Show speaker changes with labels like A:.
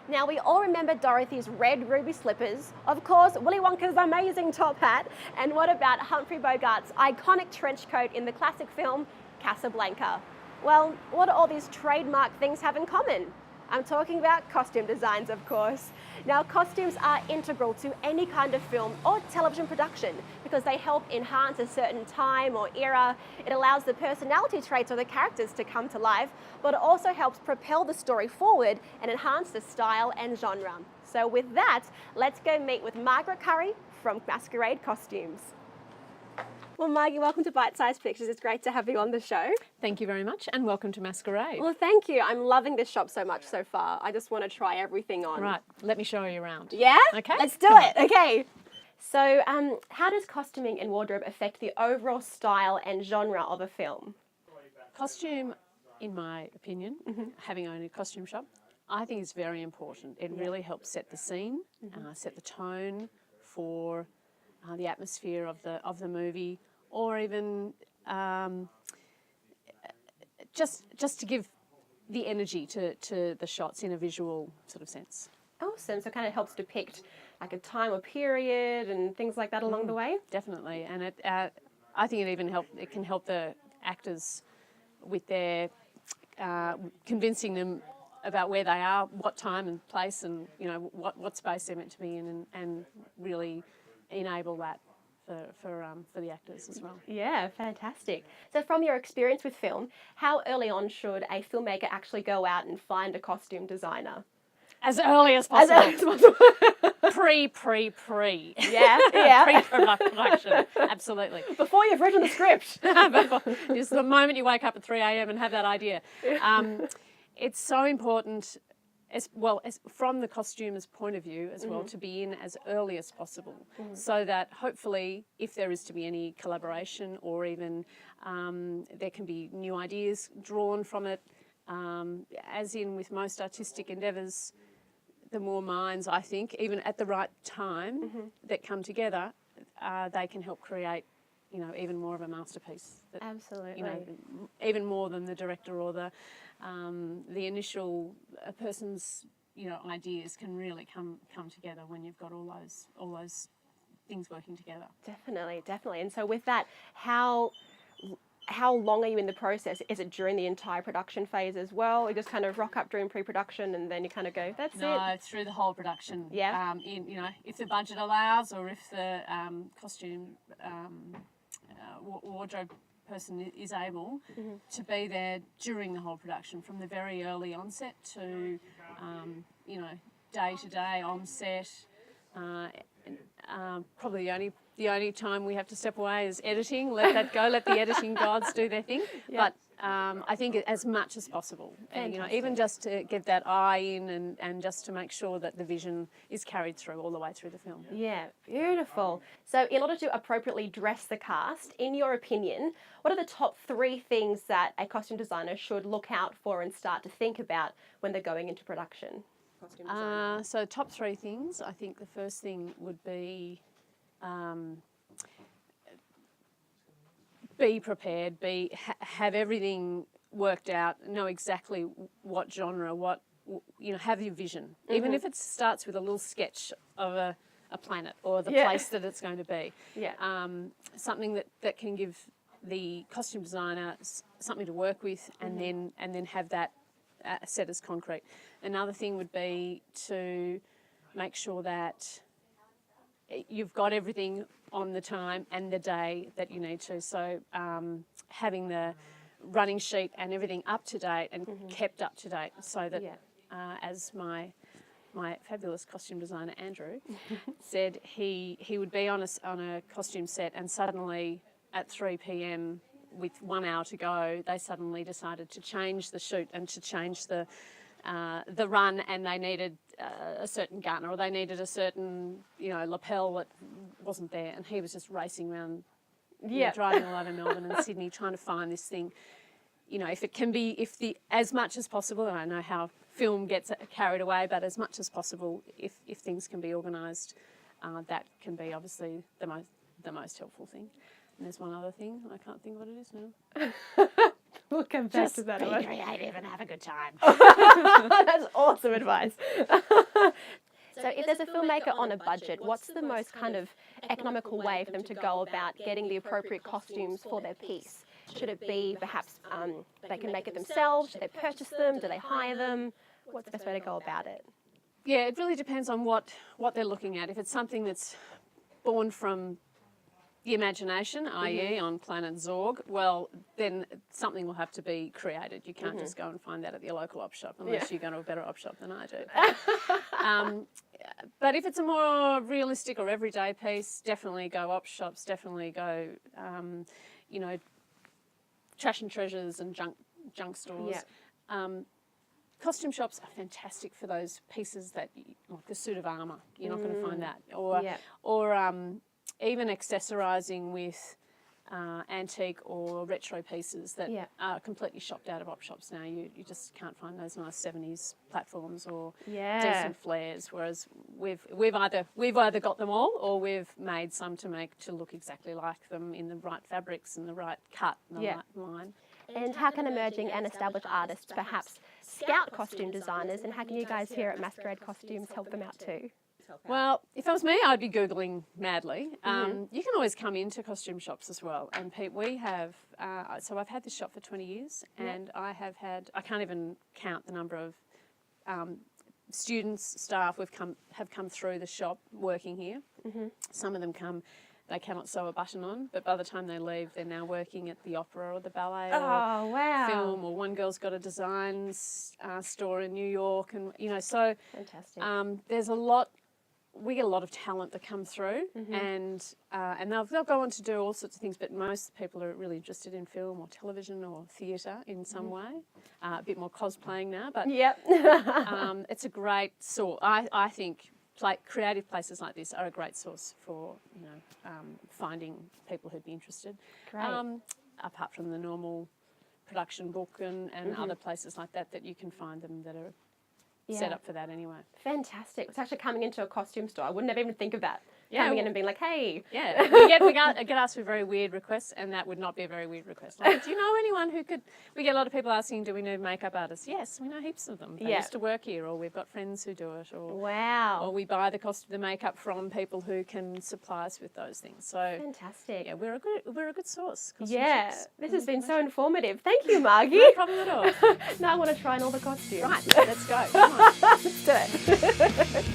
A: Now, we all remember Dorothy's red ruby slippers, of course, Willy Wonka's amazing top hat, and what about Humphrey Bogart's iconic trench coat in the classic film Casablanca? Well, what do all these trademark things have in common? I'm talking about costume designs, of course. Now, costumes are integral to any kind of film or television production because they help enhance a certain time or era. It allows the personality traits of the characters to come to life, but it also helps propel the story forward and enhance the style and genre. So with that, let's go meet with Margaret Curry from Masquerade Costumes. Well, Margie, welcome to Bite Size Pictures. It's great to have you on the show.
B: Thank you very much, and welcome to Masquerade.
A: Well, thank you. I'm loving this shop so much so far. I just want to try everything on.
B: Right, let me show you around.
A: Yeah?
B: Okay.
A: Let's do it. Okay. So, how does costuming and wardrobe affect the overall style and genre of a film?
B: Costume, in my opinion, having owned a costume shop, I think is very important. It really helps set the scene, set the tone for the atmosphere of the movie, or even just to give the energy to the shots in a visual sort of sense.
A: Awesome. So it kind of helps depict like a time or period and things like that along the way?
B: Definitely. And I think it can help the actors with their convincing them about where they are, what time and place, and what space they're meant to be in, and really enable that for the actors as well.
A: Yeah, fantastic. So from your experience with film, how early on should a filmmaker actually go out and find a costume designer?
B: As early as possible.
A: As early as possible.
B: Pre.
A: Yeah, yeah.
B: Pre-production, absolutely.
A: Before you've written the script.
B: Just the moment you wake up at 3 a.m. and have that idea. It's so important, as from the costumer's point of view as well, to be in as early as possible, so that hopefully if there is to be any collaboration or even there can be new ideas drawn from it, as in with most artistic endeavours, the more minds, I think, even at the right time that come together, they can help create even more of a masterpiece. That,
A: absolutely.
B: Even more than the director or the initial person's ideas can really come together when you've got all those things working together.
A: Definitely. And so with that, how long are you in the process? Is it during the entire production phase as well? You just kind of rock up during pre-production and then you kind of go, that's it?
B: No, through the whole production.
A: Yeah.
B: If the budget allows, or if the costume wardrobe person is able to be there during the whole production, from the very early onset to day to day on set. Probably the only time we have to step away is editing. Let that go. Let the editing gods do their thing. Yeah. But I think as much as possible, even just to get that eye in and just to make sure that the vision is carried through all the way through the film.
A: Yeah, beautiful. So in order to appropriately dress the cast, in your opinion, what are the top 3 things that a costume designer should look out for and start to think about when they're going into production?
B: So top 3 things, I think the first thing would be prepared, have everything worked out, know exactly what genre, have your vision. Even if it starts with a little sketch of a planet or the place that it's going to be. Yeah. Something that can give the costume designer something to work with, and then have that set as concrete. Another thing would be to make sure that you've got everything on the time and the day that you need to. So having the running sheet and everything up to date and kept up to date, so that as my fabulous costume designer Andrew said, he would be on a costume set, and suddenly at 3 p.m. with 1 hour to go, they suddenly decided to change the shoot and to change the run, and they needed a certain gun, or they needed a certain lapel that wasn't there, and he was just racing around, driving all over Melbourne and Sydney trying to find this thing. If it can be, as much as possible, and I know how film gets carried away, but as much as possible, if things can be organised, that can be obviously the most helpful thing. And there's one other thing, I can't think what it is now.
A: We'll come back
B: Just
A: to that.
B: be creative and have a good time.
A: That's awesome advice. So if there's a filmmaker on a budget, what's the most kind of economical way for them to go about getting the appropriate costumes for their piece? Should it be perhaps they can make it themselves? Should they purchase them? Do they hire them? What's the best way to go about it?
B: Yeah, it really depends on what they're looking at. If it's something that's born from the imagination, i.e. on planet Zorg, well, then something will have to be created. You can't just go and find that at your local op shop unless you go to a better op shop than I do. But if it's a more realistic or everyday piece, definitely go op shops, definitely go, you know, trash and treasures and junk stores.
A: Yeah.
B: Costume shops are fantastic for those pieces that, like the suit of armour, you're not going to find that. Or even accessorising with antique or retro pieces that are completely shopped out of op shops now. You just can't find those nice 70s platforms or decent flares. Whereas we've either got them all or we've made some to look exactly like them in the right fabrics and the right cut and the right line.
A: And how can emerging and established artists perhaps scout costume designers, and how can you guys here at Masquerade Costumes help them out too?
B: Well, if it was me, I'd be Googling madly. You can always come into costume shops as well. And Pete, we have, so I've had this shop for 20 years and I can't even count the number of students, staff have come through the shop working here. Some of them they cannot sew a button on, but by the time they leave, they're now working at the opera or the ballet or film, or one girl's got a designs store in New York, and so
A: fantastic.
B: There's we get a lot of talent that come through, and they'll go on to do all sorts of things, but most people are really interested in film or television or theatre in some way. A bit more cosplaying now, but it's a great source. I think creative places like this are a great source for finding people who'd be interested.
A: Great.
B: Apart from the normal production book and other places like that you can find them that are set up for that anyway.
A: Fantastic. It's actually coming into a costume store. I wouldn't have even think of that. Coming in and being like, hey.
B: Yeah, we get asked for very weird requests, and that would not be a very weird request. Like, do you know anyone who could... We get a lot of people asking, do we know makeup artists? Yes, we know heaps of them. They used to work here, or we've got friends who do it, or or we buy the makeup from people who can supply us with those things. So
A: fantastic.
B: Yeah, we're a good source.
A: This has been so informative. Thank you, Margie.
B: No problem at all.
A: Now I want to try on all the costumes.
B: Right, let's go. Come on.
A: Let's do it.